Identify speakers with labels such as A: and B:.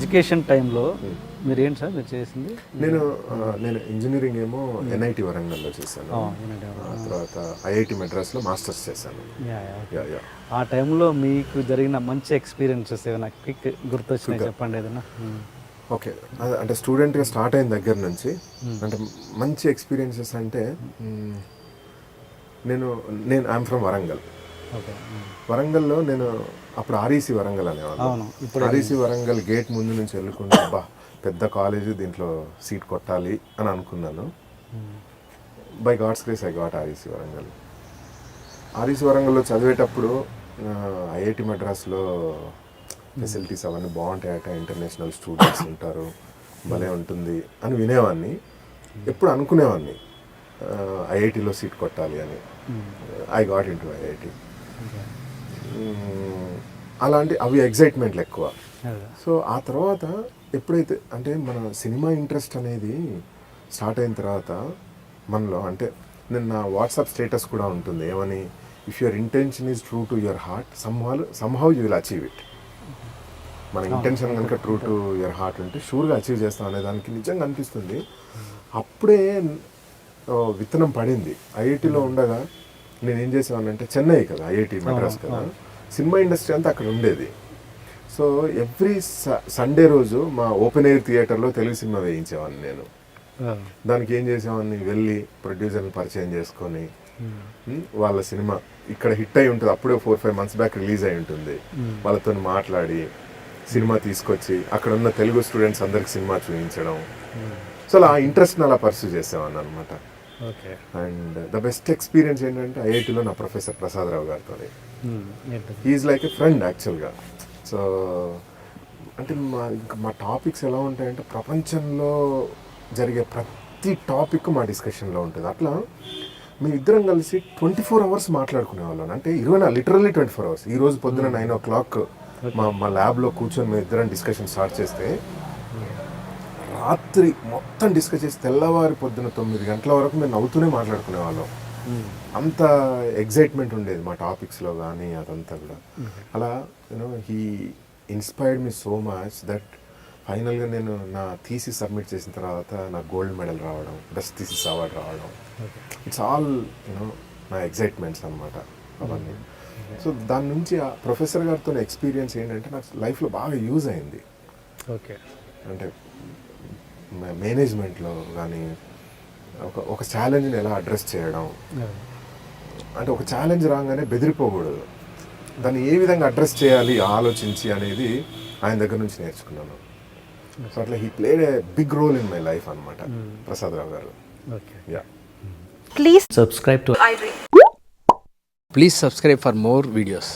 A: Education టైంలో మీరు ఏంటి సార్ మీరు చేసింది?
B: నేను ఇంజనీరింగ్ ఏమో ఎన్ఐటి వరంగల్లో చేశాను. తర్వాత ఐఐటి మెడ్రాస్లో మాస్టర్స్ చేశాను.
A: ఆ టైంలో మీకు జరిగిన మంచి ఎక్స్పీరియన్సెస్ ఏమైనా క్విక్ గుర్తొచ్చినాయి చెప్పండి ఏదైనా.
B: ఓకే, అంటే స్టూడెంట్గా స్టార్ట్ అయిన దగ్గర నుంచి అంటే మంచి ఎక్స్పీరియన్సెస్ అంటే నేను ఐఎమ్ ఫ్రమ్ వరంగల్. వరంగల్లో నేను అప్పుడు ఆర్ఈసి వరంగల్ అనేవాళ్ళు. ఆర్ఈసి వరంగల్ గేట్ ముందు నుంచి వెళ్ళుకుంటే అబ్బా పెద్ద కాలేజ్, దీంట్లో సీట్ కొట్టాలి అని అనుకున్నాను. By God's grace I got REC Warangal. REC వరంగల్లో చదివేటప్పుడు ఐఐటి మెడ్రాస్లో ఫెసిలిటీస్ అవన్నీ బాగుంటాయట, ఇంటర్నేషనల్ స్టూడెంట్స్ ఉంటారు, భలే ఉంటుంది అని వినేవాడిని. ఎప్పుడు అనుకునేవాడిని ఐఐటిలో సీట్ కొట్టాలి అని. I got in to IIT. అలాంటి అవి ఎగ్జైట్మెంట్లు ఎక్కువ. సో ఆ తర్వాత ఎప్పుడైతే అంటే మన సినిమా ఇంట్రెస్ట్ అనేది స్టార్ట్ అయిన తర్వాత మనలో అంటే నేను నా వాట్సాప్ స్టేటస్ కూడా ఉంటుంది ఏమని, if your intention is true to your heart somehow you will achieve it. మన ఇంటెన్షన్ కనుక ట్రూ టు యువర్ హార్ట్ ఉంటే షూర్గా అచీవ్ చేస్తాం అనే దానికి నిజంగా అనిపిస్తుంది. అప్పుడే విత్తనం పడింది. ఐఐటిలో ఉండగా నేను ఏం చేసేవాడిని, చెన్నై కదా ఐఐటి మెడ్రాస్ కదా, సినిమా ఇండస్ట్రీ అంతా అక్కడ ఉండేది. సో ఎవ్రీ సండే రోజు మా ఓపెన్ ఎయిర్ థియేటర్లో తెలుగు సినిమా వేయించేవాడిని నేను. దానికి ఏం చేసేవాడిని, వెళ్ళి ప్రొడ్యూసర్ని పరిచయం చేసుకొని వాళ్ళ సినిమా ఇక్కడ హిట్ అయి ఉంటుంది, అప్పుడే 4-5 months బ్యాక్ రిలీజ్ అయి ఉంటుంది, వాళ్ళతో మాట్లాడి సినిమా తీసుకొచ్చి అక్కడ ఉన్న తెలుగు స్టూడెంట్స్ అందరికి సినిమా చూపించడం. సో అలా ఆ ఇంట్రెస్ట్ని అలా పర్సూ చేసేవాడిని అనమాట. అండ్ ద బెస్ట్ ఎక్స్పీరియన్స్ ఏంటంటే ఐఐటిలో నా ప్రొఫెసర్ ప్రసాద్ రావు గారితో. హీఈస్ లైక్ ఎ ఫ్రెండ్ యాక్చువల్గా. సో అంటే మా టాపిక్స్ ఎలా ఉంటాయంటే ప్రపంచంలో జరిగే ప్రతి టాపిక్ మా డిస్కషన్లో ఉంటుంది. అట్లా మేము ఇద్దరం కలిసి 24 hours మాట్లాడుకునే వాళ్ళం. అంటే లిటరల్లీ 24 hours. ఈ రోజు పొద్దున 9 o'clock మా ల్యాబ్లో కూర్చొని మేము ఇద్దరం డిస్కషన్ స్టార్ట్ చేస్తే రాత్రి మొత్తం డిస్కస్ చేసి తెల్లవారి పొద్దున 9 గంటల వరకు మేము నవ్వుతూనే మాట్లాడుకునే వాళ్ళం. అంత ఎగ్జైట్మెంట్ ఉండేది మా టాపిక్స్లో కానీ అదంతా కూడా. అలా he inspired me so much that ఫైనల్గా నేను నా థీసిస్ సబ్మిట్ చేసిన తర్వాత నాకు గోల్డ్ మెడల్ రావడం, బెస్ట్ థీసిస్ అవార్డు రావడం, ఇట్స్ ఆల్ నా ఎగ్జైట్మెంట్స్ అనమాట అవన్నీ. సో దాని నుంచి ఆ ప్రొఫెసర్ గారితో ఎక్స్పీరియన్స్ ఏంటంటే నాకు లైఫ్లో బాగా యూజ్ అయింది.
A: ఓకే,
B: అంటే మేనేజ్మెంట్లో కానీ ఒక ఛాలెంజ్ని ఎలా అడ్రస్ చేయడం, అంటే ఒక ఛాలెంజ్ రాగానే బెదిరిపోకూడదు, దాన్ని ఏ విధంగా అడ్రస్ చేయాలి ఆలోచించి అనేది ఆయన దగ్గర నుంచి నేర్చుకున్నాను. సో అట్లా he played a big role in my life అనమాట Prasad Rao garu. Yeah,
C: please subscribe to iDream.
D: Please subscribe for more videos.